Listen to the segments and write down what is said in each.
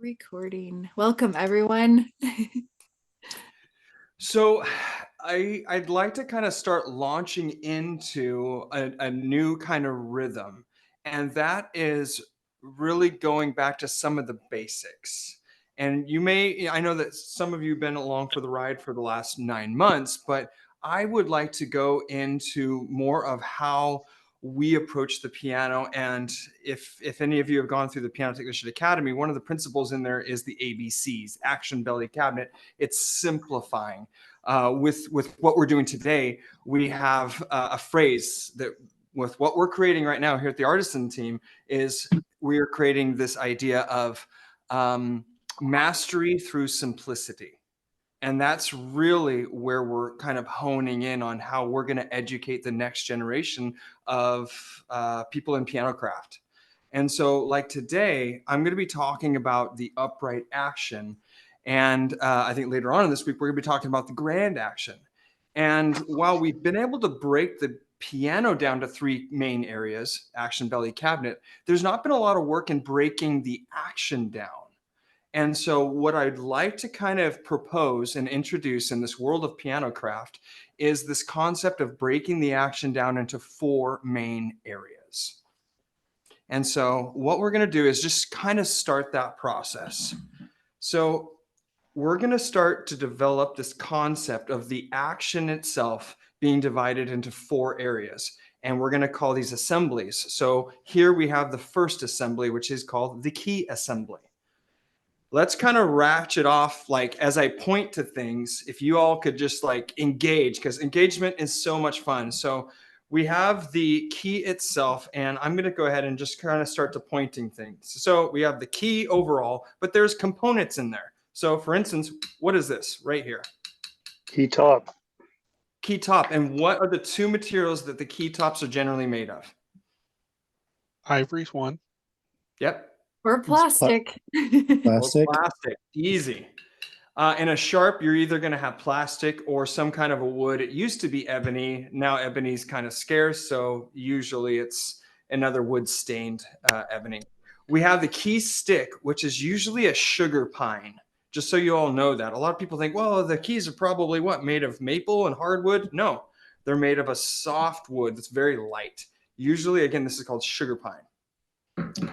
Recording. Welcome, everyone. So I'd like to kind of start launching into a new kind of rhythm, and that is really going back to some of the basics. And I know that some of you have been along for the ride for the last 9 months, but I would like to go into more of how we approach the piano. And if any of you have gone through the Piano Technician Academy, one of the principles in there is the ABCs, action, belly, cabinet. It's simplifying. With what we're doing today, we have a phrase that with what we're creating right now here at the Artisan team is we are creating this idea of mastery through simplicity. And that's really where we're kind of honing in on how we're going to educate the next generation of people in piano craft. And so, like today, I'm going to be talking about the upright action. And I think later on in this week, we're going to be talking about the grand action. And while we've been able to break the piano down to three main areas, action, belly, cabinet, there's not been a lot of work in breaking the action down. And so what I'd like to kind of propose and introduce in this world of piano craft is this concept of breaking the action down into four main areas. And so what we're going to do is just kind of start that process. So we're going to start to develop this concept of the action itself being divided into four areas. And we're going to call these assemblies. So here we have the first assembly, which is called the key assembly. Let's kind of ratchet off, like as I point to things, if you all could just like engage, because engagement is so much fun. So we have the key itself, and I'm going to go ahead and just kind of start to pointing things. So we have the key overall, but there's components in there. So for instance, what is this right here? Key top. Key top. And what are the two materials that the key tops are generally made of? Ivory's one. Yep. Or plastic. Plastic. Or plastic. Easy. In a sharp, you're either going to have plastic or some kind of a wood. It used to be ebony. Now ebony's kind of scarce, so usually it's another wood-stained ebony. We have the key stick, which is usually a sugar pine. Just so you all know that. A lot of people think, well, the keys are probably what, made of maple and hardwood? No, they're made of a soft wood that's very light. Usually, again, this is called sugar pine.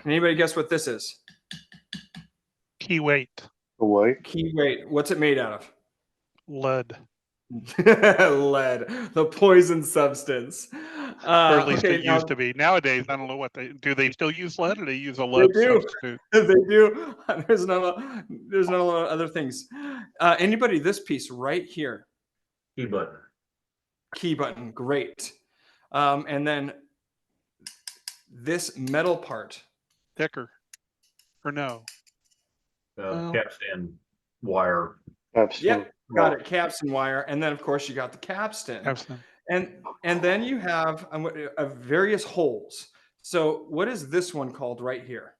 Anybody guess what this is? Key weight. Away. Key weight. What's it made out of? Lead. Lead, the poison substance. Or at least it used to be. Nowadays, I don't know what do they still use lead, or they use a lead substitute? They do. There's not a lot of other things. Anybody, this piece right here. Key button. Key button, great. And then this metal part. Thicker. Or no? Capstan wire. Capstan. Yep, got it. Capstan wire. And then, of course, you got the capstan. Capstan. And then you have various holes. So what is this one called right here?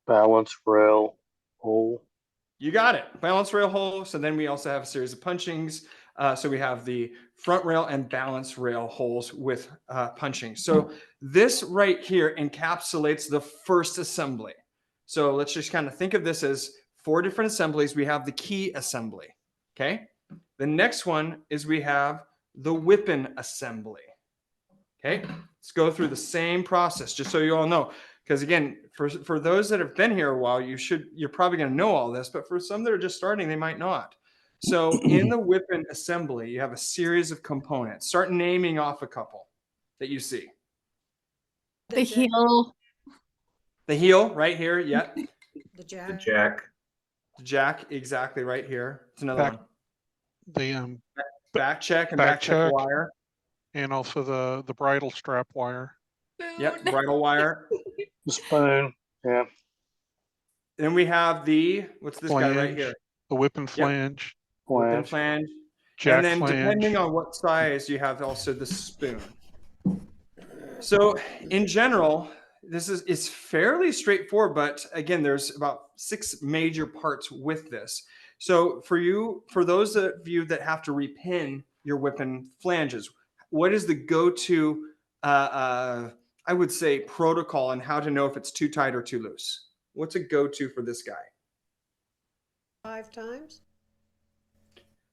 Balance rail hole. You got it. Balance rail hole. So then we also have a series of punchings. So we have the front rail and balance rail holes with punching. So this right here encapsulates the first assembly. So let's just kind of think of this as four different assemblies. We have the key assembly. Okay. The next one is we have the Wippen assembly. Okay. Let's go through the same process just so you all know. Because again, for those that have been here a while, you're probably going to know all this, but for some that are just starting, they might not. So in the Wippen assembly, you have a series of components. Start naming off a couple that you see. The heel. The heel right here. Yep. The jack. The jack, exactly right here. It's another one. The back check and back check wire. And also the bridle strap wire. Yep, bridle wire. The spoon. Yeah. Then we have what's this flange, guy right here? The Wippen flange. Yep. Wippen flange. Jack and then flange. Depending on what size, you have also the spoon. So in general, it's fairly straightforward, but again, there's about 6 major parts with this. So for those of you that have to repin your Wippen flanges, what is the go-to, I would say, protocol on how to know if it's too tight or too loose? What's a go-to for this guy? 5 times?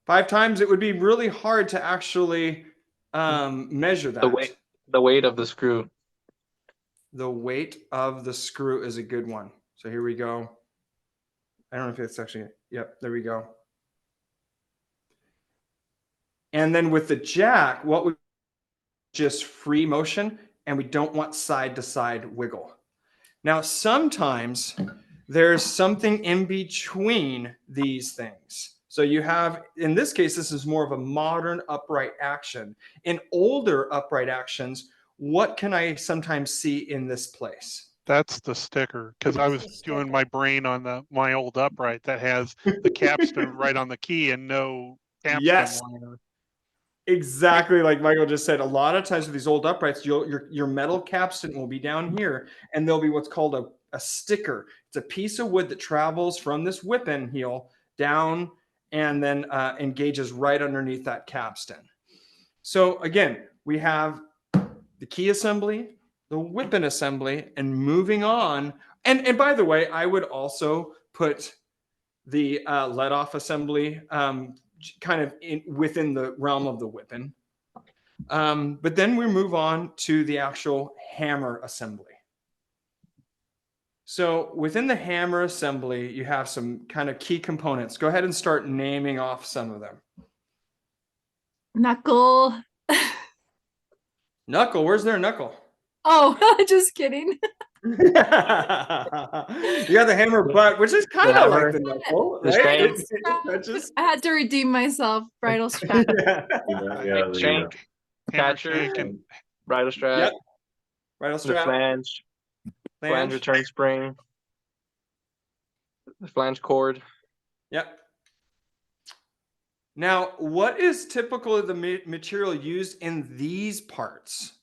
5 times. It would be really hard to actually measure that. The weight of the screw. The weight of the screw is a good one. So here we go. I don't know if it's actually, yep, there we go. And then with the jack, what we just free motion, and we don't want side to side wiggle. Now, sometimes there's something in between these things. So you have, in this case, this is more of a modern upright action. In older upright actions, what can I sometimes see in this place? That's the sticker, because I was doing my brain on my old upright that has the capstan right on the key and no capstan Yes. wire. Exactly like Michael just said. A lot of times with these old uprights, your metal capstan will be down here, and there'll be what's called a sticker. It's a piece of wood that travels from this Wippen heel down and then engages right underneath that capstan. So again, we have the key assembly, the Wippen assembly, and moving on. And by the way, I would also put the let-off assembly kind of within the realm of the Wippen. But then we move on to the actual hammer assembly. So within the hammer assembly, you have some kind of key components. Go ahead and start naming off some of them. Knuckle. Knuckle, where's their knuckle? Oh, just kidding. You got the hammer butt, which is kind of like the knuckle, The right? shank. I had to redeem myself. Bridal strap. Yeah, Shank, Hammer catcher, shank and bridle strap, Yep. Bridal the strap, flange flange. return spring, the flange cord. Yep. Now, what is typical of the material used in these parts?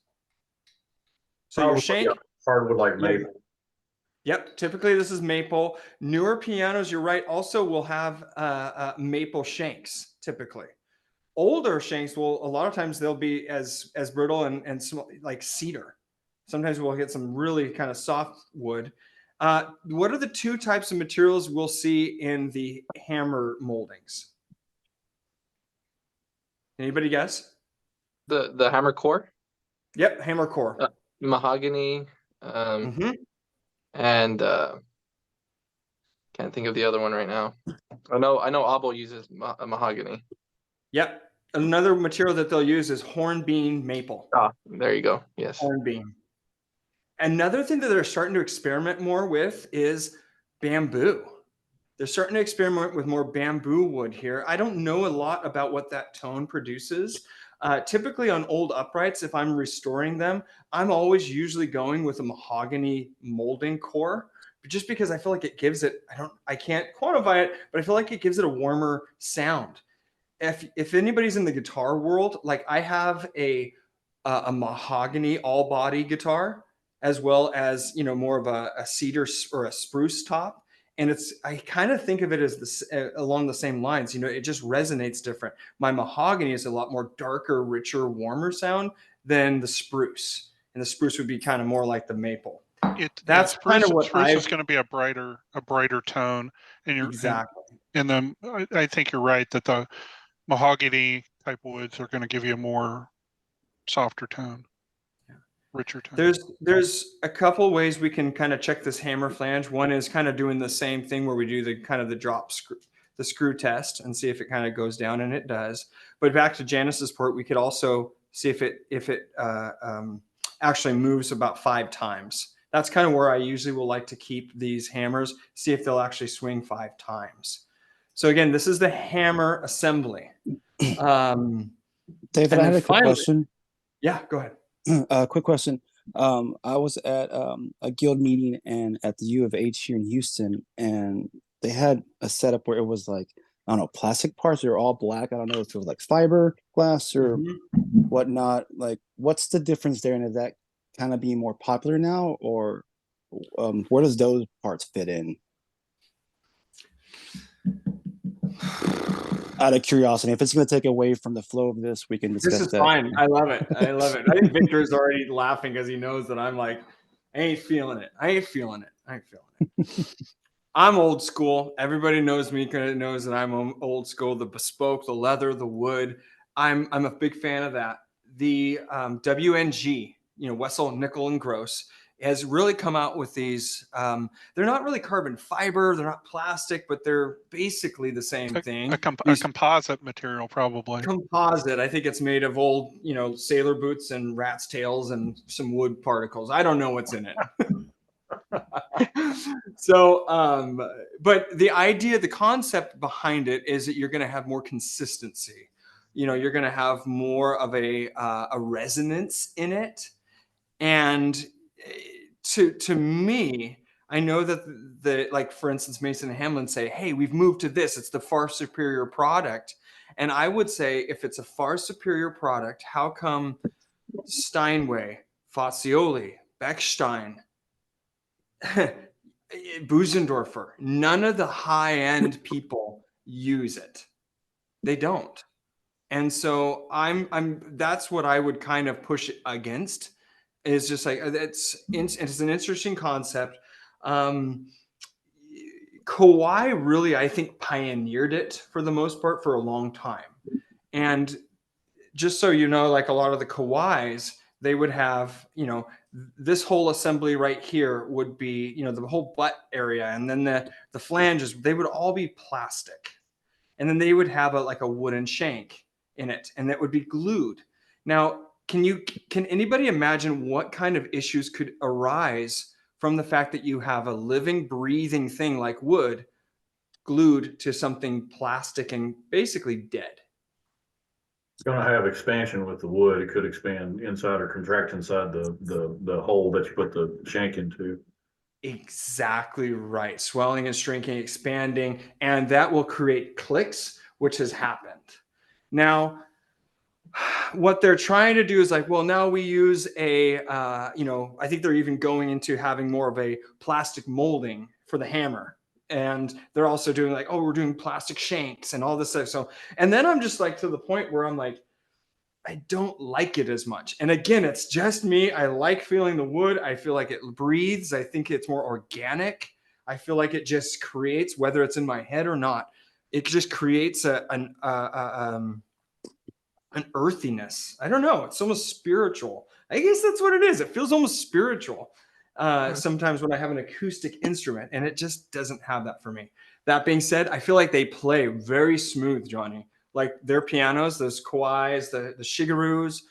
So your shank. Hardwood like maple. Yep, typically this is maple. Newer pianos, you're right, also will have maple shanks, typically. Older shanks will, a lot of times they'll be as brittle and like cedar. Sometimes we'll get some really kind of soft wood. What are the 2 types of materials we'll see in the hammer moldings? Anybody guess? The hammer core, Yep, hammer core. mahogany, and can't think of the other one right now. I know Abo uses mahogany. Yep. Another material that they'll use is hornbeam maple. Ah, there you go. Yes. Hornbeam. Another thing that they're starting to experiment more with is bamboo. They're starting to experiment with more bamboo wood here. I don't know a lot about what that tone produces. Typically on old uprights, if I'm restoring them, I'm always usually going with a mahogany molding core, just because I feel like it gives it, I can't quantify it, but I feel like it gives it a warmer sound. If anybody's in the guitar world, like I have a mahogany all body guitar, as well as, more of a cedar or a spruce top. And I kind of think of it as along the same lines. It just resonates different. My mahogany is a lot more darker, richer, warmer sound than the spruce. And the spruce would be kind of more like the maple. That's kind of what spruce is going to be a brighter tone. And exactly. And then I think you're right that the mahogany type woods are going to give you a more softer tone. Richer tone. There's a couple ways we can kind of check this hammer flange. One is kind of doing the same thing where we do the drop screw, the screw test, and see if it kind of goes down, and it does. But back to Janice's part, we could also see if it actually moves about 5 times. That's kind of where I usually will like to keep these hammers, see if they'll actually swing 5 times. So again, this is the hammer assembly. David, I had a quick question. Yeah, go ahead. Quick question. I was at a guild meeting and at the U of H here in Houston, and they had a setup where it was like, I don't know, plastic parts. They're all black. I don't know if it was like fiberglass or whatnot. Like, what's the difference there? And is that kind of being more popular now, or where does those parts fit in? Out of curiosity, if it's going to take away from the flow of this, we can discuss that. This is fine. I love it. I think Victor's already laughing because he knows that I'm like, I ain't feeling it. I ain't feeling it. I'm old school. Everybody knows me, kind of knows that I'm old school. The bespoke, the leather, the wood. I'm a big fan of that. The WNG, Wessel, Nickel, and Gross, has really come out with these. They're not really carbon fiber. They're not plastic, but they're basically the same thing. A These composite material, probably. composite. I think it's made of old, sailor boots and rat's tails and some wood particles. I don't know what's in it. So, but the idea, the concept behind it is that you're going to have more consistency. You're going to have more of a resonance in it. And to me, I know that like, for instance, Mason and Hamlin say, hey, we've moved to this. It's the far superior product. And I would say, if it's a far superior product, how come Steinway, Fazioli, Bechstein, Busendorfer, none of the high-end people use it? They don't. And so that's what I would kind of push against, is just like, it's an interesting concept. Kawhi really, I think, pioneered it for the most part for a long time. And just so you know, like a lot of the Kawhis, they would have, this whole assembly right here would be, the whole butt area. And then the flanges, they would all be plastic. And then they would have like a wooden shank in it, and that would be glued. Now, can anybody imagine what kind of issues could arise from the fact that you have a living, breathing thing like wood glued to something plastic and basically dead? It's going to have expansion with the wood. It could expand inside or contract inside the hole that you put the shank into. Exactly right. Swelling and shrinking, expanding, and that will create clicks, which has happened. Now, what they're trying to do is like, well, now we use I think they're even going into having more of a plastic molding for the hammer. And they're also doing like, oh, we're doing plastic shanks and all this stuff. So, and then I'm just like to the point where I'm like, I don't like it as much. And again, it's just me. I like feeling the wood. I feel like it breathes. I think it's more organic. I feel like it just creates, whether it's in my head or not, it just creates an earthiness. I don't know. It's almost spiritual. I guess that's what it is. It feels almost spiritual sometimes when I have an acoustic instrument, and it just doesn't have that for me. That being said, I feel like they play very smooth, Johnny. Like their pianos, those Kawhis, the Shigerus,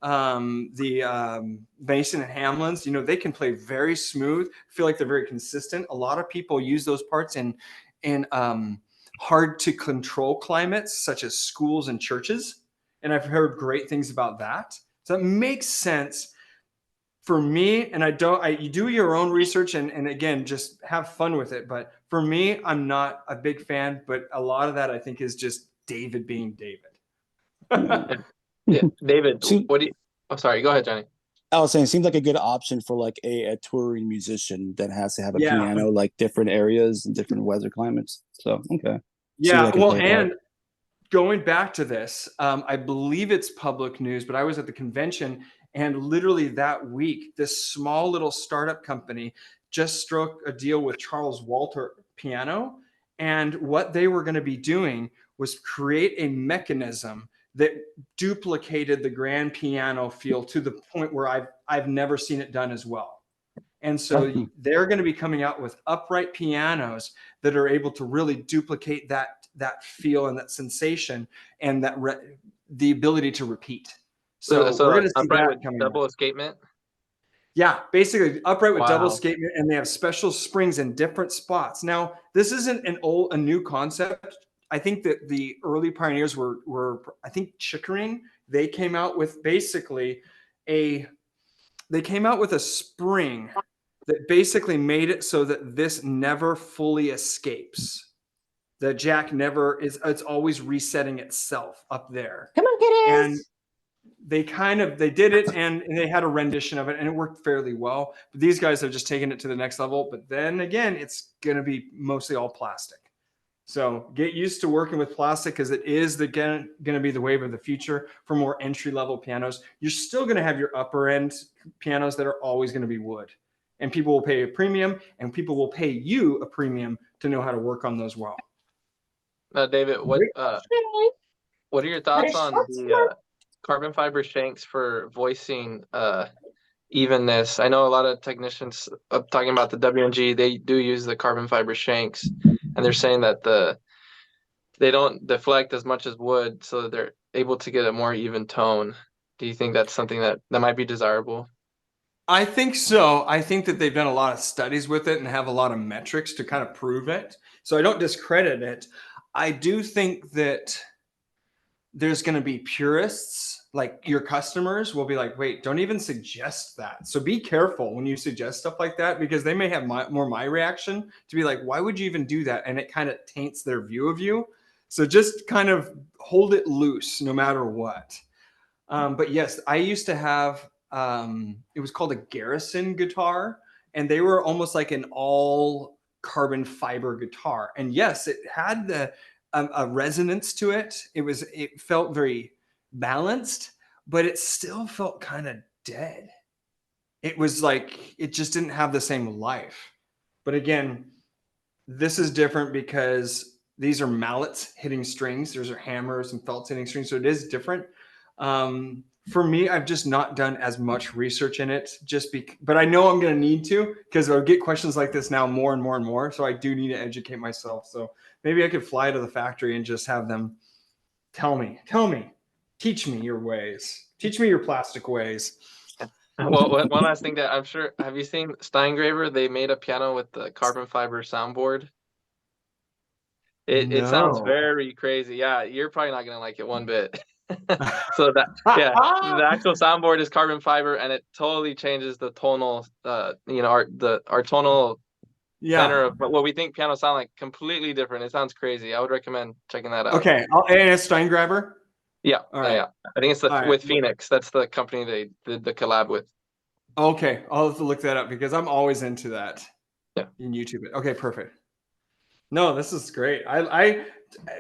the Mason and Hamlins, they can play very smooth. I feel like they're very consistent. A lot of people use those parts in hard to control climates, such as schools and churches. And I've heard great things about that. So it makes sense for me. And you do your own research and again, just have fun with it. But for me, I'm not a big fan, but a lot of that I think is just David being David. Yeah, David, what do you? Oh, sorry. Go ahead, Johnny. I was saying, it seems like a good option for like a touring musician that has to have a piano, like different areas and different weather climates. So, okay. Yeah. Well, and going back to this, I believe it's public news, but I was at the convention and literally that week, this small little startup company just struck a deal with Charles Walter Piano. And what they were going to be doing was create a mechanism that duplicated the grand piano feel to the point where I've never seen it done as well. And so they're going to be coming out with upright pianos that are able to really duplicate that feel and that sensation and that the ability to repeat. So we're going to see upright that with coming double out. escapement. Yeah, basically upright with double Wow. escapement, and they have special springs in different spots. Now, this isn't a new concept. I think that the early pioneers were I think Chickering. They came out with basically they came out with a spring that basically made it so that this never fully escapes. The jack never is, it's always resetting itself up there. Come on, kiddos. And they did it and they had a rendition of it and it worked fairly well. But these guys have just taken it to the next level. But then again, it's going to be mostly all plastic. So get used to working with plastic because it is going to be the wave of the future for more entry level pianos. You're still going to have your upper end pianos that are always going to be wood. and people will pay a premium, and people will pay you a premium to know how to work on those well. David, what are your thoughts on the carbon fiber shanks for voicing evenness? I know a lot of technicians talking about the WNG, they do use the carbon fiber shanks, and they're saying that they don't deflect as much as wood, so that they're able to get a more even tone. Do you think that's something that might be desirable? I think so. I think that they've done a lot of studies with it and have a lot of metrics to kind of prove it. So I don't discredit it. I do think that there's going to be purists, like your customers will be like, wait, don't even suggest that. So be careful when you suggest stuff like that, because they may have my reaction to be like, why would you even do that? And it kind of taints their view of you. So just kind of hold it loose no matter what. But yes, I used to have, it was called a Garrison guitar, and they were almost like an all carbon fiber guitar. And yes, it had a resonance to it. It felt very balanced, but it still felt kind of dead. It was like, it just didn't have the same life. But again, this is different because these are mallets hitting strings. Those are hammers and felts hitting strings. So it is different. For me, I've just not done as much research in it, but I know I'm going to need to, because I'll get questions like this now more and more and more. So I do need to educate myself. So maybe I could fly to the factory and just have them tell me, teach me your ways, teach me your plastic ways. Well, one last thing that I'm sure, have you seen Steingraber? They made a piano with the carbon fiber soundboard. It sounds No. very crazy. Yeah, you're probably not gonna like it one bit. So the actual soundboard is carbon fiber, and it totally changes the tonal, our tonal tenor of what we think pianos sound like. Completely different. It sounds crazy. I would recommend checking that out. Okay, and it's Steingraber. Yeah, All right. yeah. I think it's with Phoenix. That's the company they did the collab with. Okay, I'll have to look that up because I'm always into that. Yeah. In YouTube. Okay, perfect. No, this is great.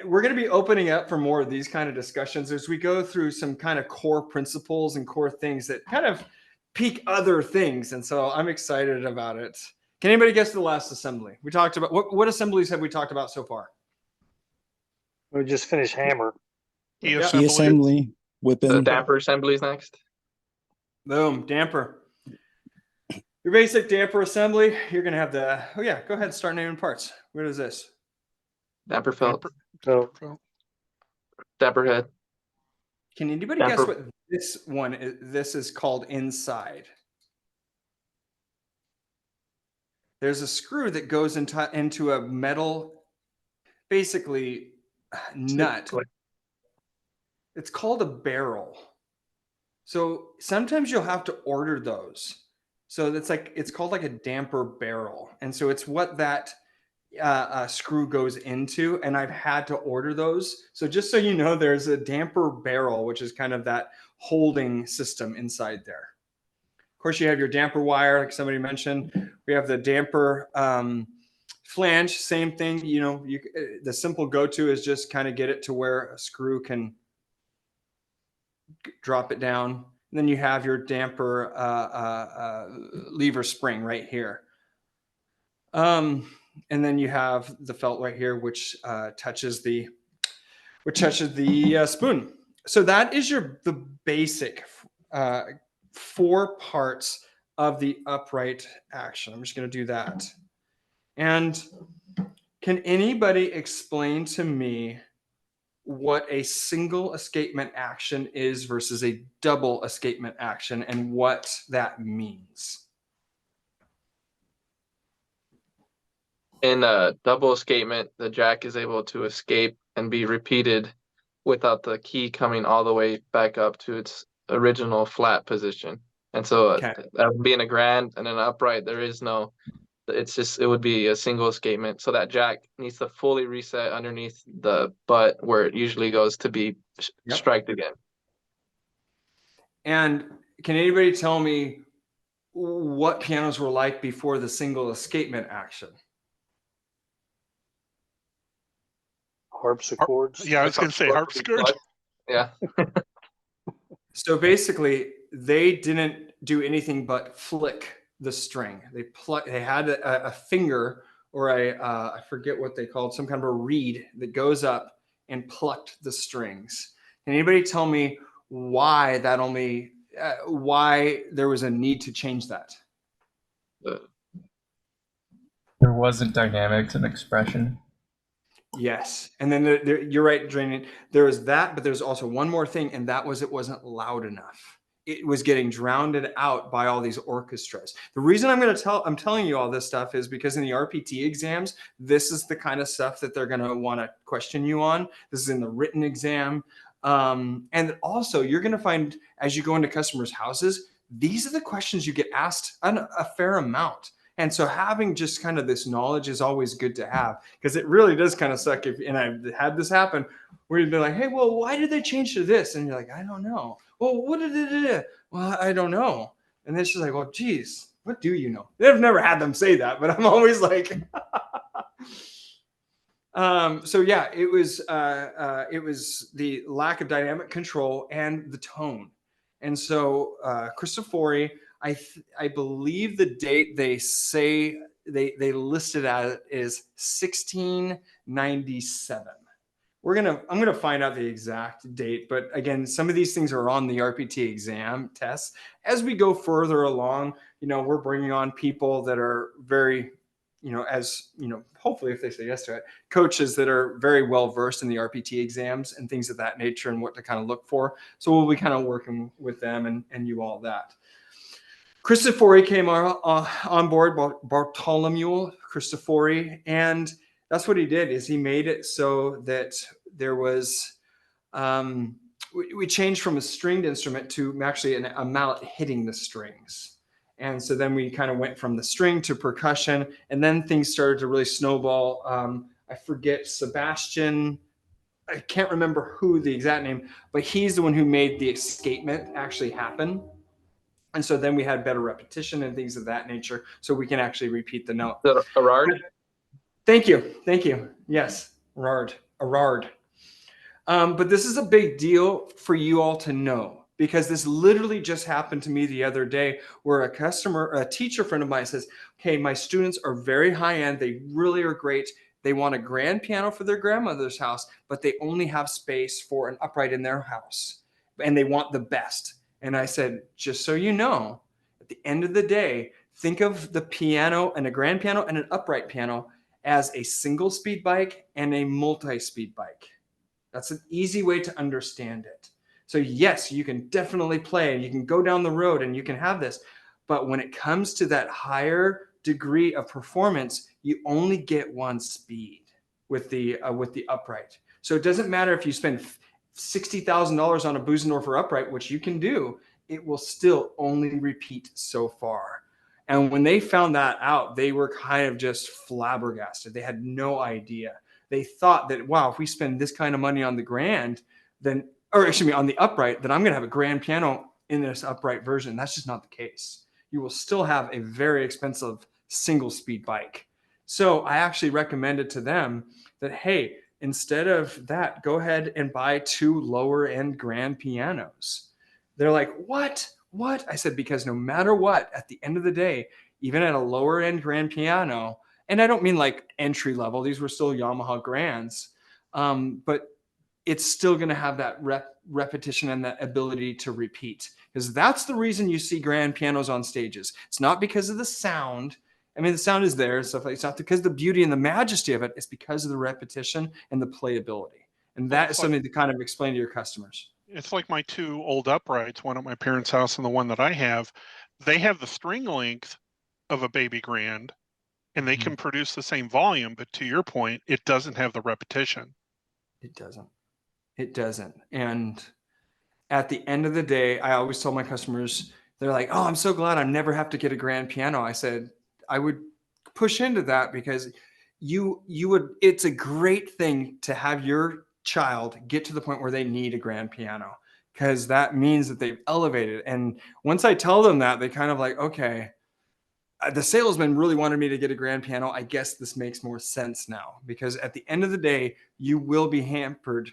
We're going to be opening up for more of these kind of discussions as we go through some kind of core principles and core things that kind of pique other things. And so I'm excited about it. Can anybody guess the last assembly? We talked about what assemblies have we talked about so far? We just finished hammer. Key Yeah. Key assembly. assembly, The Wippen. damper assemblies next. Boom, damper. Your basic damper assembly, you're going to have go ahead and start naming parts. Where is this? Damper felt. So Damper head. Can anybody guess Damper. what this one is? This is called inside. There's a screw that goes into a metal, basically nut. It's called a barrel. So sometimes you'll have to order those. So it's called like a damper barrel. And so it's what that screw goes into. And I've had to order those. So just so you know, there's a damper barrel, which is kind of that holding system inside there. Of course, you have your damper wire, like somebody mentioned. We have the damper flange, same thing. The simple go-to is just kind of get it to where a screw can drop it down. And then you have your damper lever spring right here. And then you have the felt right here, which touches the spoon. So that is the basic 4 parts of the upright action. I'm just going to do that. And can anybody explain to me what a single escapement action is versus a double escapement action and what that means? In a double escapement, the jack is able to escape and be repeated without the key coming all the way back up to its original flat position. And so that would be in a grand and an upright. There is no, it would be a single escapement. So that jack needs to fully reset underneath the butt where it usually goes to be striked again. And can anybody tell me what pianos were like before the single escapement action? Harpsichords. Yeah, I was going to say harpsichord. Yeah. So basically, they didn't do anything but flick the string. They had a finger or I forget what they called, some kind of a reed that goes up and plucked the strings. Can anybody tell me why why there was a need to change that? There wasn't dynamics and expression. Yes. And then you're right, Draining. There was that, but there's also one more thing, and that was it wasn't loud enough. It was getting drowned out by all these orchestras. The reason I'm telling you all this stuff is because in the RPT exams, this is the kind of stuff that they're going to want to question you on. This is in the written exam. And also you're going to find as you go into customers' houses, these are the questions you get asked a fair amount. And so having just kind of this knowledge is always good to have, because it really does kind of suck and I've had this happen where you'd be like, hey, well, why did they change to this? And you're like, I don't know. Well, what did it? Well, I don't know. And then she's like, well, geez, what do you know? They've never had them say that, but I'm always like, so yeah, it was the lack of dynamic control and the tone. And so Cristofori, I believe the date they say they listed as is 1697. I'm gonna find out the exact date, but again, some of these things are on the RPT exam tests. As we go further along, we're bringing on people that are very, hopefully if they say yes to it, coaches that are very well versed in the RPT exams and things of that nature and what to kind of look for. So we'll be kind of working with them and you all that. Cristofori came on board, Bartolomeo Cristofori, and that's what he did is he made it so that there was, we changed from a stringed instrument to actually a mallet hitting the strings. And so then we kind of went from the string to percussion, and then things started to really snowball. I forget Sebastian, I can't remember who the exact name, but he's the one who made the escapement actually happen. And so then we had better repetition and things of that nature, so we can actually repeat the note. The Erard? Thank you. Yes, Erard. But this is a big deal for you all to know, because this literally just happened to me the other day where a teacher friend of mine says, okay, my students are very high end. They really are great. They want a grand piano for their grandmother's house, but they only have space for an upright in their house, and they want the best. And I said, just so you know, at the end of the day, think of the piano and a grand piano and an upright piano as a single speed bike and a multi-speed bike. That's an easy way to understand it. So yes, you can definitely play and you can go down the road and you can have this. But when it comes to that higher degree of performance, you only get one speed with the upright. So it doesn't matter if you spend $60,000 on a Busendorfer upright, which you can do, it will still only repeat so far. And when they found that out, they were kind of just flabbergasted. They had no idea. They thought that, wow, if we spend this kind of money on the grand, on the upright, then I'm going to have a grand piano in this upright version. That's just not the case. You will still have a very expensive single speed bike. So I actually recommended to them that, hey, instead of that, go ahead and buy 2 lower end grand pianos. They're like, what? I said, because no matter what, at the end of the day, even at a lower end grand piano, and I don't mean like entry level, these were still Yamaha grands, but it's still going to have that repetition and that ability to repeat, because that's the reason you see grand pianos on stages. It's not because of the sound. I mean, the sound is there and stuff like that. It's not because of the beauty and the majesty of it. It's because of the repetition and the playability. And that is something to kind of explain to your customers. It's like my 2 old uprights, one at my parents' house and the one that I have. They have the string length of a baby grand, and they can produce the same volume, but to your point, it doesn't have the repetition. It doesn't. And at the end of the day, I always tell my customers, they're like, oh, I'm so glad I never have to get a grand piano. I said, I would push into that, because it's a great thing to have your child get to the point where they need a grand piano, because that means that they've elevated. And once I tell them that, they kind of like, okay, the salesman really wanted me to get a grand piano. I guess this makes more sense now, because at the end of the day, you will be hampered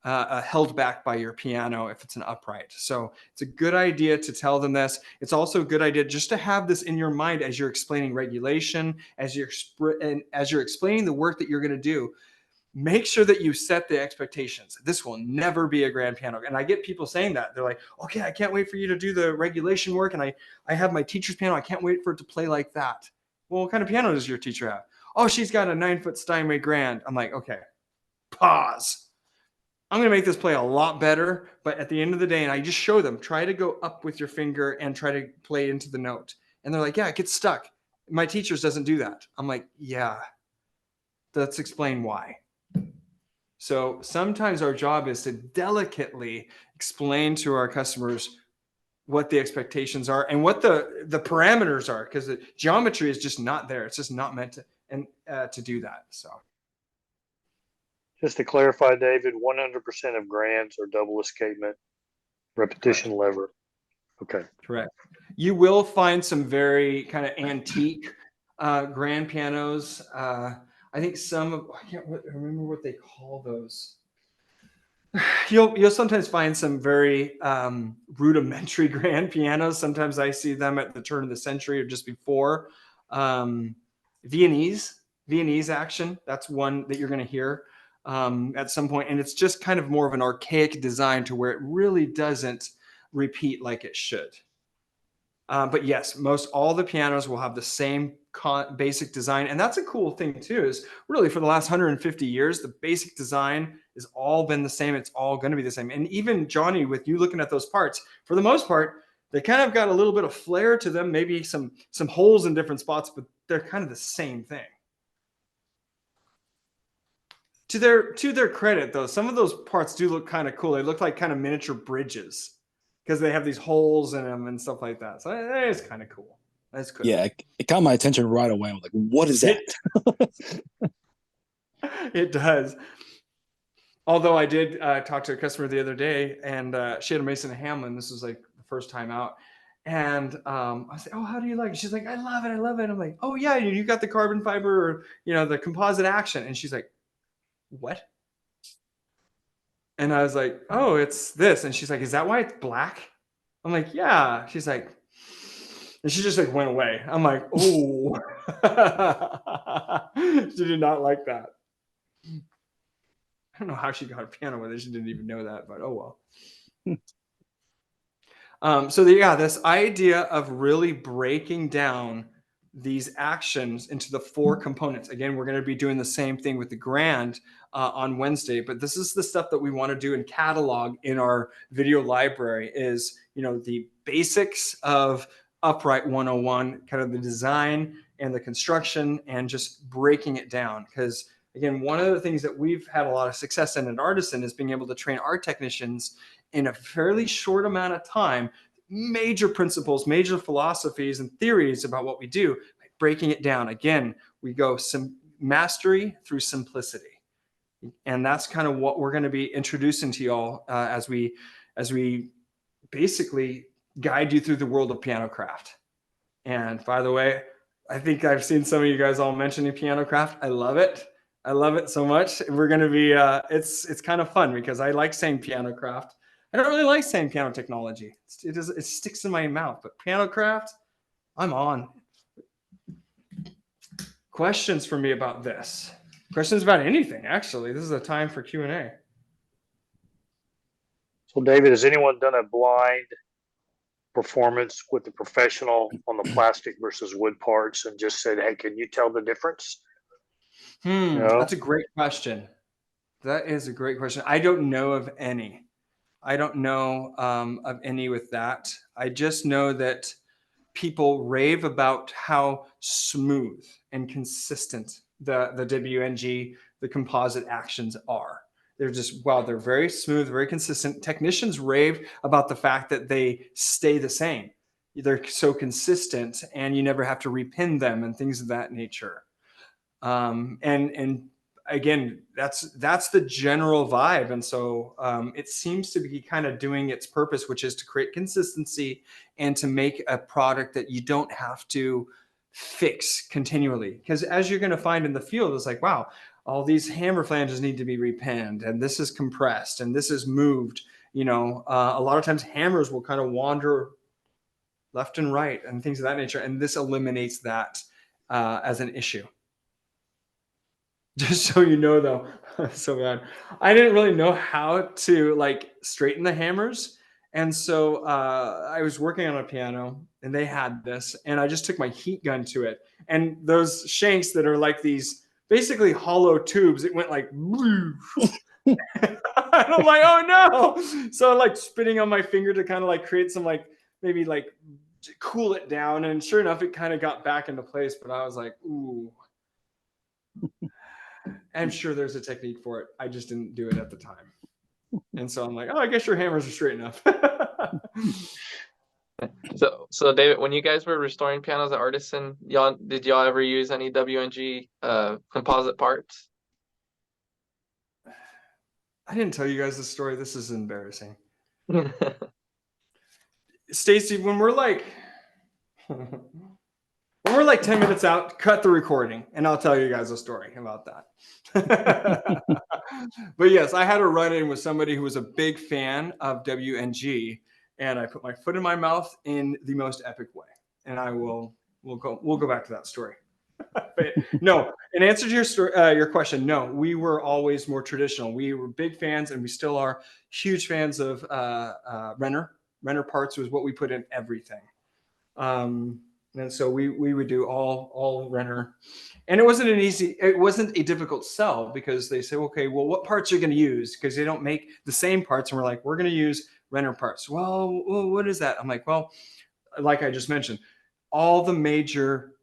held back by your piano if it's an upright. So it's a good idea to tell them this. It's also a good idea just to have this in your mind as you're explaining regulation, as you're explaining the work that you're going to do. Make sure that you set the expectations. This will never be a grand piano. And I get people saying that. They're like, okay, I can't wait for you to do the regulation work. And I have my teacher's piano. I can't wait for it to play like that. Well, what kind of piano does your teacher have? Oh, she's got a 9-foot Steinway Grand. I'm like, okay, pause. I'm going to make this play a lot better. But at the end of the day, and I just show them, try to go up with your finger and try to play into the note. And they're like, yeah, it gets stuck. My teacher's doesn't do that. I'm like, yeah, let's explain why. So sometimes our job is to delicately explain to our customers what the expectations are and what the parameters are, because the geometry is just not there. It's just not meant to do that. So Just to clarify, David, 100% of grands are double escapement, repetition lever. Okay. correct. You will find some very kind of antique grand pianos. I think I can't remember what they call those. You'll sometimes find some very rudimentary grand pianos. Sometimes I see them at the turn of the century or just before. Viennese action. That's one that you're going to hear at some point. And it's just kind of more of an archaic design to where it really doesn't repeat like it should. But yes, most all the pianos will have the same basic design. And that's a cool thing too, is really for the last 150 years, the basic design has all been the same. It's all going to be the same. And even Johnny, with you looking at those parts, for the most part, they kind of got a little bit of flair to them, maybe some holes in different spots, but they're kind of the same thing. To their credit though, some of those parts do look kind of cool. They look like kind of miniature bridges because they have these holes in them and stuff like that. So that is kind of cool. That's good. Yeah, it caught my attention right away. I'm like, what is that? It does. Although I did talk to a customer the other day, and she had a Mason & Hamlin. This was like the first time out. And I said, oh, how do you like it? She's like, I love it. I love it. I'm like, oh, yeah, you got the carbon fiber or, the composite action. And she's like, what? And I was like, oh, it's this. And she's like, is that why it's black? I'm like, yeah. She's like, and she just like went away. I'm like, oh, she did not like that. I don't know how she got a piano with it. She didn't even know that, but oh well. So this idea of really breaking down these actions into the 4 components. Again, we're going to be doing the same thing with the grand on Wednesday, but this is the stuff that we want to do and catalog in our video library is, the basics of upright 101, kind of the design and the construction and just breaking it down. Because again, one of the things that we've had a lot of success in at Artisan is being able to train our technicians in a fairly short amount of time, major principles, major philosophies and theories about what we do, breaking it down. Again, we go mastery through simplicity. And that's kind of what we're going to be introducing to y'all as we basically guide you through the world of piano craft. And by the way, I think I've seen some of you guys all mentioning piano craft. I love it. I love it so much. We're going to be, it's kind of fun because I like saying piano craft. I don't really like saying piano technology. It sticks in my mouth, but piano craft, I'm on. Questions for me about this? Questions about anything, actually. This is a time for Q&A. So David, has anyone done a blind performance with the professional on the plastic versus wood parts and just said, hey, can you tell the difference? That's a great question. That is a great question. I don't know of any. I don't know of any with that. I just know that people rave about how smooth and consistent the WNG, the composite actions are. They're just, they're very smooth, very consistent. Technicians rave about the fact that they stay the same. They're so consistent and you never have to repin them and things of that nature. And again, that's the general vibe. And so it seems to be kind of doing its purpose, which is to create consistency and to make a product that you don't have to fix continually. Because as you're going to find in the field, it's like, wow, all these hammer flanges need to be repinned, and this is compressed, and this is moved. A lot of times hammers will kind of wander left and right and things of that nature, and this eliminates that as an issue. Just so you know, though, so bad. I didn't really know how to like straighten the hammers. And so I was working on a piano and they had this, and I just took my heat gun to it. And those shanks that are like these basically hollow tubes, it went like, and I'm like, oh no. So I'm like spitting on my finger to kind of like create some like, maybe like cool it down. And sure enough, it kind of got back into place. But I was like, ooh. I'm sure there's a technique for it. I just didn't do it at the time. And so I'm like, oh, I guess your hammers are straight enough. So David, when you guys were restoring pianos at Artisan, did y'all ever use any WNG composite parts? I didn't tell you guys this story. This is embarrassing. Stacy, when we're like 10 minutes out, cut the recording, and I'll tell you guys a story about that. But yes, I had a run-in with somebody who was a big fan of WNG, and I put my foot in my mouth in the most epic way. And we'll go back to that story. But no, in answer to your story, your question, no, we were always more traditional. We were big fans, and we still are huge fans of Renner. Renner parts was what we put in everything. And so we would do all Renner, and it wasn't a difficult sell, because they say, okay, well, what parts are you going to use? Because they don't make the same parts. And we're like, we're going to use Renner parts. Well, what is that? I'm like, well, like I just mentioned, all the major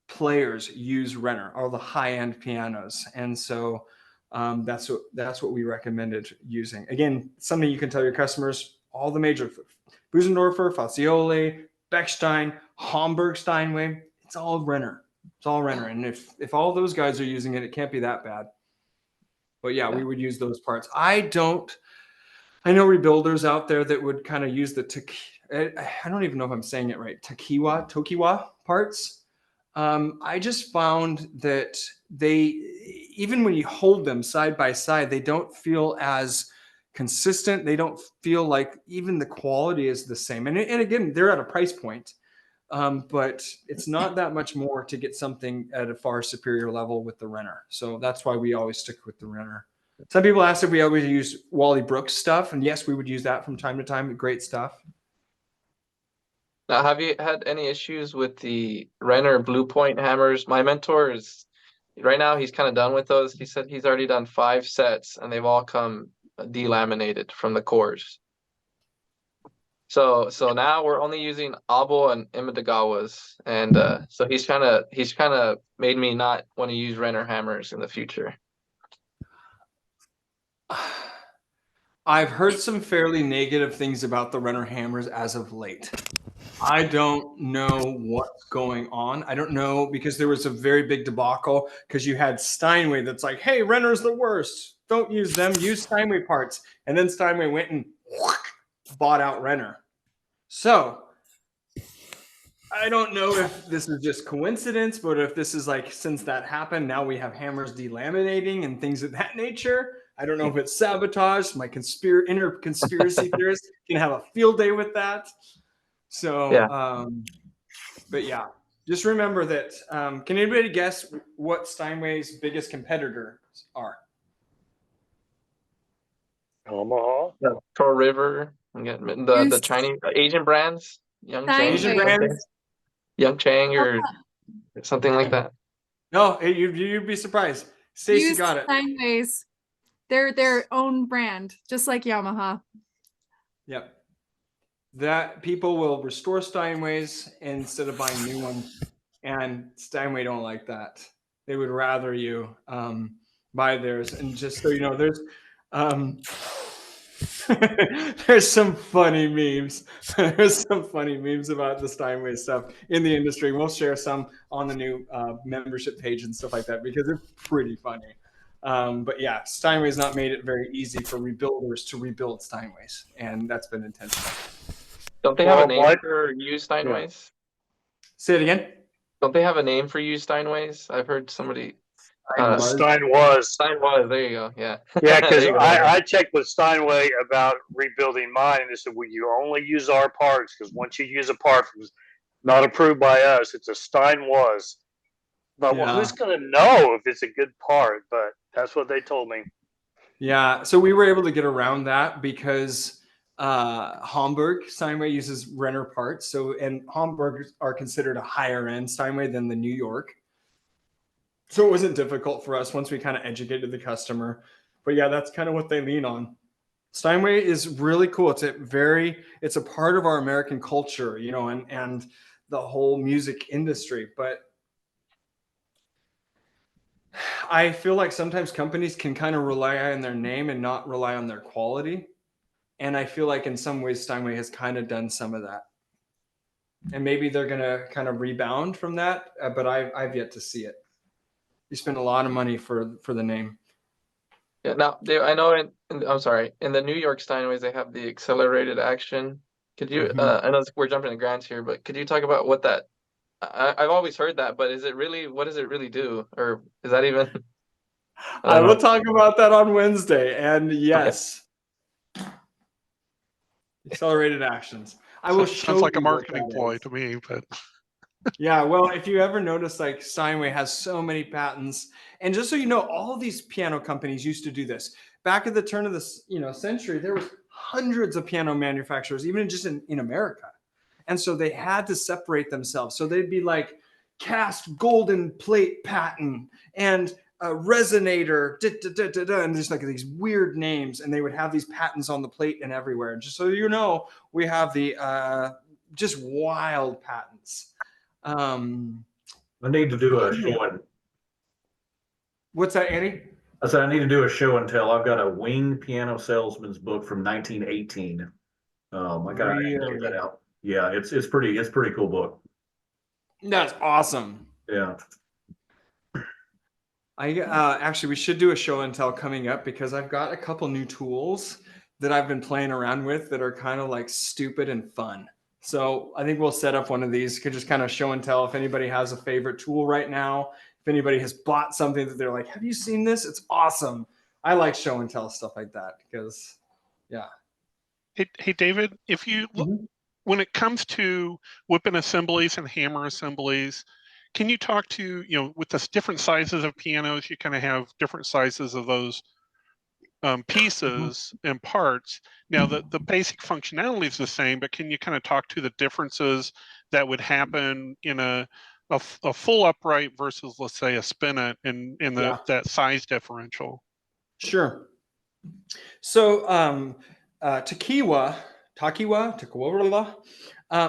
players use Renner, all the high-end pianos. And so that's what we recommended using. Again, something you can tell your customers, all the major Busendorfer, Fazioli, Bechstein, Hamburg Steinway, it's all Renner. It's all Renner. And if all those guys are using it, it can't be that bad. But yeah, we would use those parts. I know rebuilders out there that would kind of use the I don't even know if I'm saying it right, Tokiwa parts. I just found that even when you hold them side by side, they don't feel as consistent. They don't feel like even the quality is the same. And again, they're at a price point. But it's not that much more to get something at a far superior level with the Renner. So that's why we always stick with the Renner. Some people ask if we always use Wally Brooks stuff, and yes, we would use that from time to time. Great stuff. Now, have you had any issues with the Renner Blue Point hammers? My mentor is right now, he's kind of done with those. He said he's already done 5 sets, and they've all come delaminated from the cores. So now we're only using Abo and Imedagawas, and so he's kind of made me not want to use Renner hammers in the future. I've heard some fairly negative things about the Renner hammers as of late. I don't know what's going on. I don't know, because there was a very big debacle, because you had Steinway that's like, hey, Renner's the worst. Don't use them. Use Steinway parts. And then Steinway went and bought out Renner. So I don't know if this is just coincidence, but if this is like, since that happened, now we have hammers delaminating and things of that nature. I don't know if it's sabotage. My inner conspiracy theorist can have a field day with that. So, yeah. But yeah, just remember that. Can anybody guess what Steinway's biggest competitors are? Omaha. Pearl River, the Chinese Asian brands, Asian brands, Yangchang or something like that. No, you'd be surprised. Stacy got it. Steinways. They're their own brand, just like Yamaha. Yep. That people will restore Steinways instead of buying new ones, and Steinway don't like that. They would rather you buy theirs. And just so you know, there's there's some funny memes. There's some funny memes about the Steinway stuff in the industry. We'll share some on the new membership page and stuff like that, because they're pretty funny. But yeah, Steinway's not made it very easy for rebuilders to rebuild Steinways, and that's been intentional. Don't they have a name for used Steinways? Say it again. Don't they have a name for you, Steinways? I've heard somebody. Stein was. Stein was. There you go. Yeah. Yeah, There because you go. I checked with Steinway about rebuilding mine, and they said, "Well, you only use our parts because once you use a part from not approved by us, it's a Stein was." But well, Yeah. who's going to know if it's a good part? But that's what they told me. Yeah, so we were able to get around that because Hamburg Steinway uses Renner parts. So, and Hamburg are considered a higher end Steinway than the New York. So it wasn't difficult for us once we kind of educated the customer. But yeah, that's kind of what they lean on. Steinway is really cool. It's a part of our American culture, you know, and the whole music industry. But I feel like sometimes companies can kind of rely on their name and not rely on their quality. And I feel like in some ways Steinway has kind of done some of that. And maybe they're going to kind of rebound from that, but I've yet to see it. You spend a lot of money for the name. Yeah. Now, I know. I'm sorry. In the New York Steinways, they have the accelerated action. Could you? I know we're jumping to grants here, but could you talk about what that? I've always heard that, but is it really? What does it really do? Or is that even? I will talk about that on Wednesday. And yes, accelerated actions. I will show sounds like a you what marketing that ploy is. to me, but Yeah, well, if you ever notice, like Steinway has so many patents, and just so you know, all these piano companies used to do this. Back at the turn of the century, there was hundreds of piano manufacturers, even just in America, and so they had to separate themselves. So they'd be like cast golden plate patent and a resonator, and there's like these weird names, and they would have these patents on the plate and everywhere. And just so you know, we have the just wild patents. I need to do a show and What's that, Andy? I said I need to do a show and tell. I've got a wing piano salesman's book from 1918. I gotta check that out. Yeah, it's pretty cool book. That's awesome. Yeah. I actually we should do a show and tell coming up because I've got a couple new tools that I've been playing around with that are kind of like stupid and fun. So I think we'll set up one of these. Could just kind of show and tell if anybody has a favorite tool right now. If anybody has bought something that they're like, have you seen this? It's awesome. I like show and tell stuff like that because, yeah. Hey David, if you when it comes to Wippen assemblies and hammer assemblies, can you talk to, with the different sizes of pianos, you kind of have different sizes of those pieces and parts. Now, the basic functionality is the same, but can you kind of talk to the differences that would happen in a full upright versus, let's say, a spinet in that size differential? Sure. So Takiwa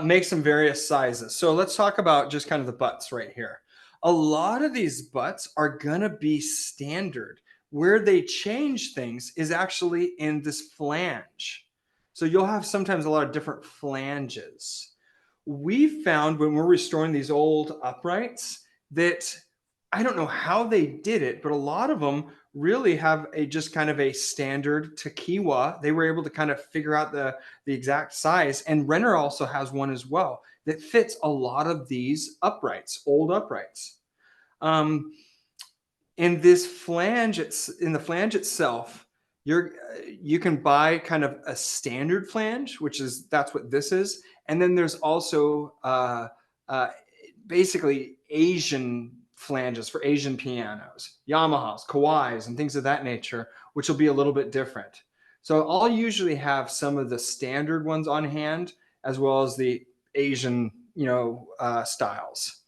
makes some various sizes. So let's talk about just kind of the butts right here. A lot of these butts are going to be standard. Where they change things is actually in this flange. So you'll have sometimes a lot of different flanges. We found when we're restoring these old uprights that I don't know how they did it, but a lot of them really have just kind of a standard Takiwa. They were able to kind of figure out the exact size. And Renner also has one as well that fits a lot of these uprights, old uprights. In this flange, in the flange itself, you can buy kind of a standard flange, that's what this is. And then there's also basically Asian flanges for Asian pianos, Yamahas, Kawais, and things of that nature, which will be a little bit different. So I'll usually have some of the standard ones on hand, as well as the Asian, styles.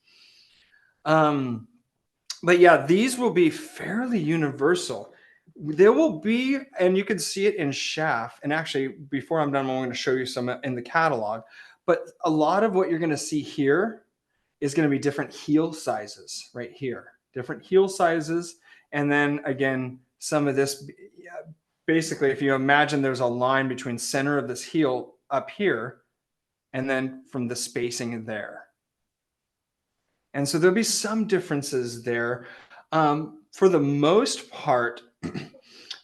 But yeah, these will be fairly universal. There will be, and you can see it in shaft. And actually, before I'm done, I'm going to show you some in the catalog. But a lot of what you're going to see here is going to be different heel sizes right here, different heel sizes. And then again, some of this, basically, if you imagine there's a line between center of this heel up here, and then from the spacing there. And so there'll be some differences there. For the most part,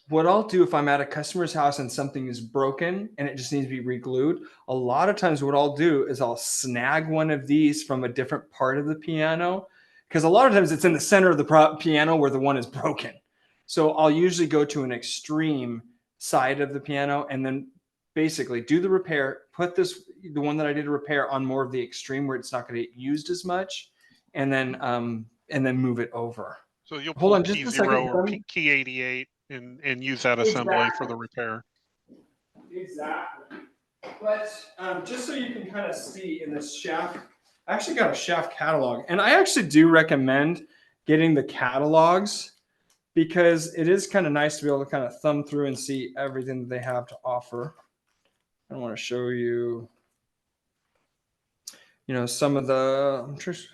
what I'll do if I'm at a customer's house and something is broken and it just needs to be re-glued, a lot of times what I'll do is I'll snag one of these from a different part of the piano, because a lot of times it's in the center of the piano where the one is broken. So I'll usually go to an extreme side of the piano and then basically do the repair, put the one that I did a repair on more of the extreme where it's not going to get used as much, and then move it over. So you'll Hold pull on just a second. P0 or key 88 and use that assembly for the repair. Exactly. But just so you can kind of see in this shaft, I actually got a shaft catalog, and I actually do recommend getting the catalogs because it is kind of nice to be able to kind of thumb through and see everything that they have to offer. I want to show you, some of the,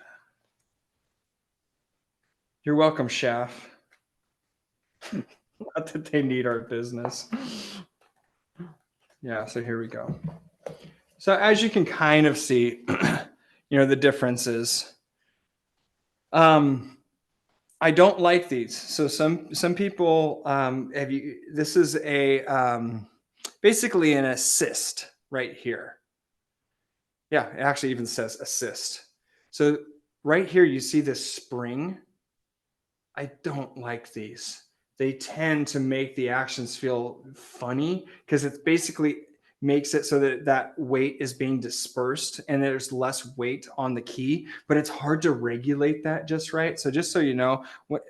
you're welcome, Shaft. Not that they need our business. Yeah, so here we go. So as you can kind of see, the differences. I don't like these. So some people this is a basically an assist right here. Yeah, it actually even says assist. So right here you see this spring. I don't like these. They tend to make the actions feel funny because it basically makes it so that that weight is being dispersed and there's less weight on the key, but it's hard to regulate that just right. So just so you know,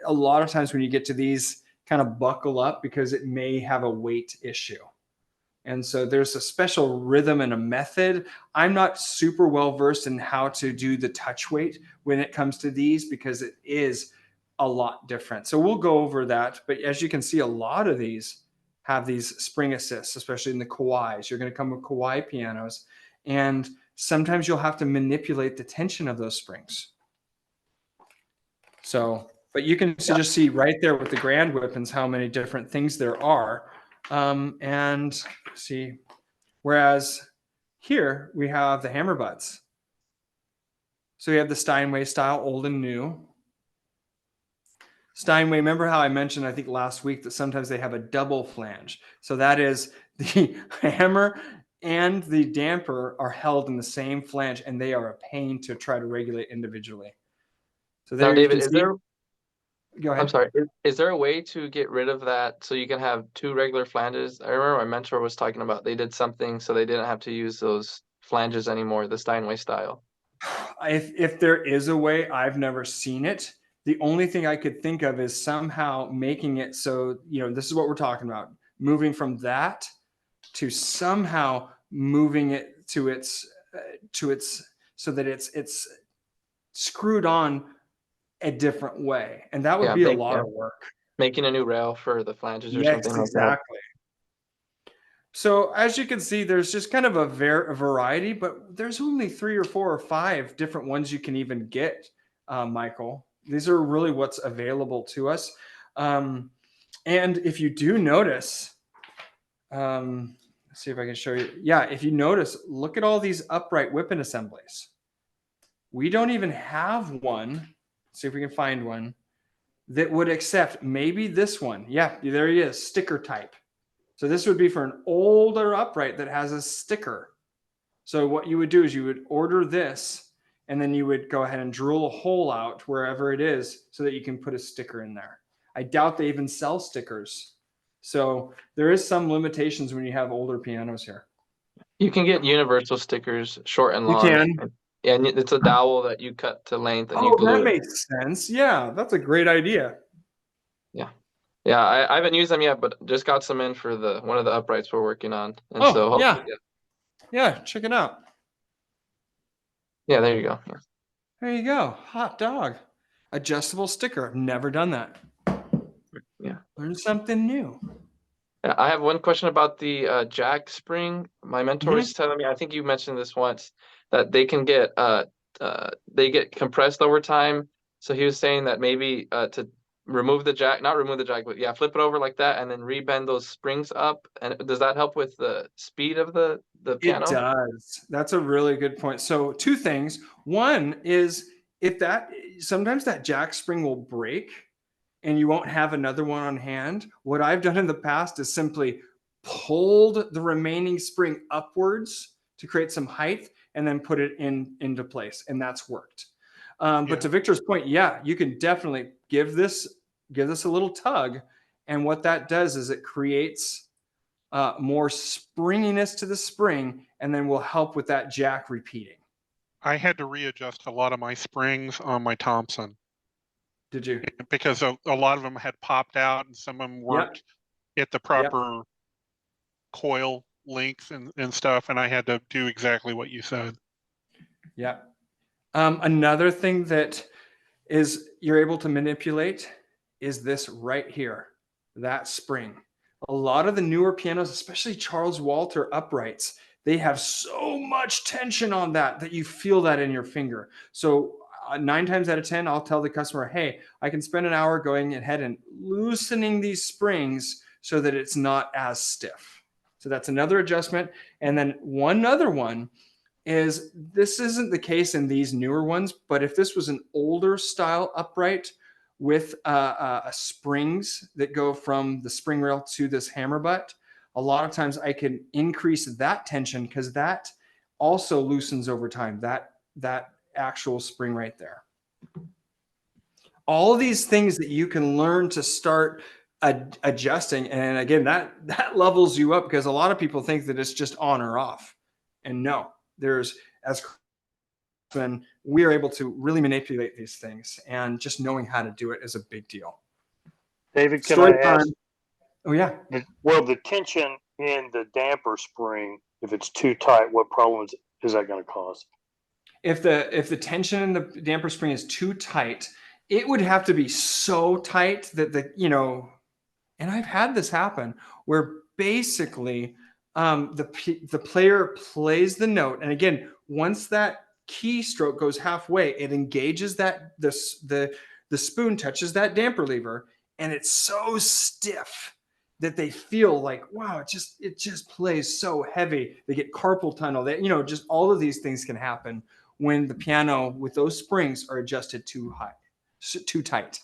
a lot of times when you get to these, kind of buckle up because it may have a weight issue. And so there's a special rhythm and a method. I'm not super well versed in how to do the touch weight when it comes to these because it is a lot different. So we'll go over that. But as you can see, a lot of these have these spring assists, especially in the Kawais. You're going to come with Kawai pianos. And sometimes you'll have to manipulate the tension of those springs. So, but you can just see right there with the Grand Wippens how many different things there are. And see, whereas here we have the hammer butts. So we have the Steinway style, old and new. Steinway, remember how I mentioned, I think last week, that sometimes they have a double flange. So that is the hammer and the damper are held in the same flange, and they are a pain to try to regulate individually. So there, now, David, is there? Go ahead. I'm sorry. Is there a way to get rid of that so you can have two regular flanges? I remember my mentor was talking about they did something so they didn't have to use those flanges anymore, the Steinway style. If there is a way, I've never seen it. The only thing I could think of is somehow making it so, this is what we're talking about, moving from that to somehow moving it to its so that it's screwed on a different way. And that would be a lot of work. Making a new rail for the flanges or Yes, something like exactly. So as you can see, there's just kind of a variety, but there's only 3 or 4 or 5 different ones you can even get, Michael. These are really what's available to us. And if you do notice, let's see if I can show you. Yeah, if you notice, look at all these upright Wippen assemblies. We don't even have one. Let's see if we can find one that would accept maybe this one. Yeah, there he is, sticker type. So this would be for an older upright that has a sticker. So what you would do is you would order this, and then you would go ahead and drill a hole out wherever it is so that you can put a sticker in there. I doubt they even sell stickers. So there is some limitations when you have older pianos here. You can get universal stickers, short and long. You can. And it's a dowel that you cut to length and you glue that it. makes sense. Yeah, that's a great idea. Yeah, I haven't used them yet, but just got some in for one of the uprights we're working on. And Yeah, check it out. Yeah, there you go. Yeah. There you go. Hot dog. Adjustable sticker. I've never done that. Yeah. Learn something new. I have one question about the jack spring. My mentor was telling me, I think you mentioned this once, that they can get they get compressed over time. So he was saying that maybe to remove the jack, not remove the jack, but flip it over like that and then rebend those springs up. And does that help with the speed of the piano? It does. That's a really good point. So 2 things. One is sometimes that jack spring will break and you won't have another one on hand, what I've done in the past is simply pulled the remaining spring upwards to create some height and then put it into place. And that's worked. But to Victor's point, yeah, you can definitely give this a little tug. And what that does is it creates more springiness to the spring, and then will help with that jack repeating. I had to readjust a lot of my springs on my Thompson. Did you? Because a lot of them had popped out, and some of them weren't at the proper coil length and stuff, and I had to do exactly what you said. Yeah. Another thing that is you're able to manipulate is this right here, that spring. A lot of the newer pianos, especially Charles Walter uprights, they have so much tension on that you feel that in your finger. So 9 times out of 10, I'll tell the customer, hey, I can spend an hour going ahead and loosening these springs so that it's not as stiff. So that's another adjustment. And then one other one is, this isn't the case in these newer ones, but if this was an older style upright with springs that go from the spring rail to this hammer butt, a lot of times I can increase that tension because that also loosens over time, that actual spring right there. All of these things that you can learn to start adjusting. And again, that levels you up, because a lot of people think that it's just on or off. And no, there's, as when we are able to really manipulate these things, and just knowing how to do it is a big deal. David, can Story I ask? time. Oh yeah. Well, the tension in the damper spring, if it's too tight, what problems is that going to cause? If the tension in the damper spring is too tight, it would have to be so tight that and I've had this happen where basically the player plays the note, and again, once that keystroke goes halfway, it engages that the spoon touches that damper lever, and it's so stiff that they feel like, wow, it just plays so heavy. They get carpal tunnel. Just all of these things can happen when the piano with those springs are adjusted too tight.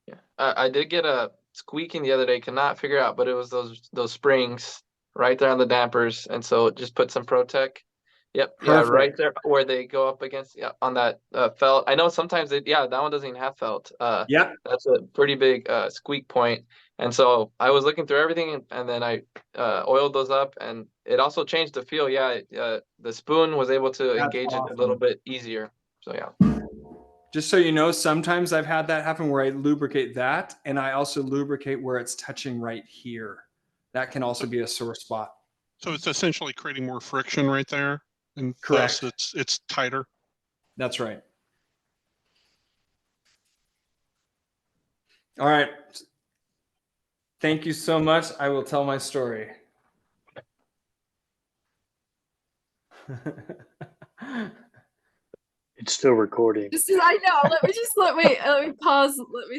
Yeah, I did get a squeaking the other day. Could not figure out, but it was those springs right there on the dampers, and so just put some Protec. Yep, Perfect. yeah, right there where they go up against on that felt. I know sometimes that one doesn't even have felt. Yeah, that's a pretty big squeak point. And so I was looking through everything, and then I oiled those up, and it also changed the feel. Yeah, the spoon was able to engage it a little bit easier. So yeah. Just so you know, sometimes I've had that happen where I lubricate that, and I also lubricate where it's touching right here. That can also be a sore spot. So it's essentially creating more friction right there, and Correct. thus it's tighter. That's right. All right. Thank you so much. I will tell my story. It's still recording. I know. Let me pause. Let me